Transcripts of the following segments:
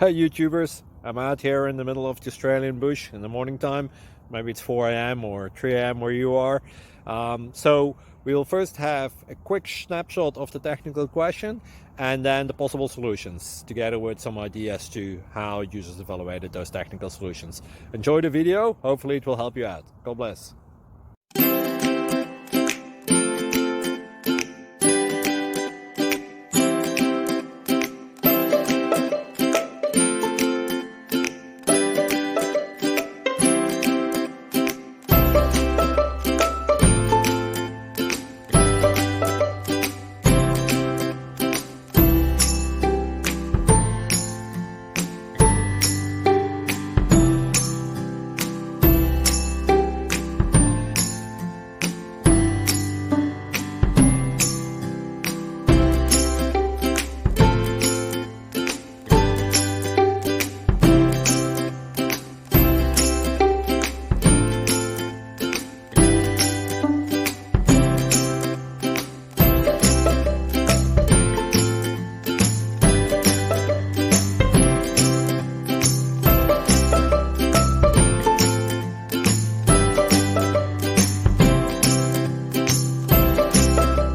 Hey YouTubers, I'm out here in the middle of the Australian bush in the morning time. Maybe it's 4 a.m. or 3 a.m. where you are. So we'll first have a quick snapshot of the technical question and then the possible solutions, together with some ideas to how users evaluated those technical solutions. Enjoy the video, hopefully it will help you out. God bless.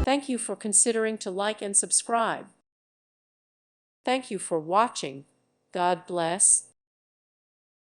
Thank you for considering to like and subscribe. Thank you for watching. God bless.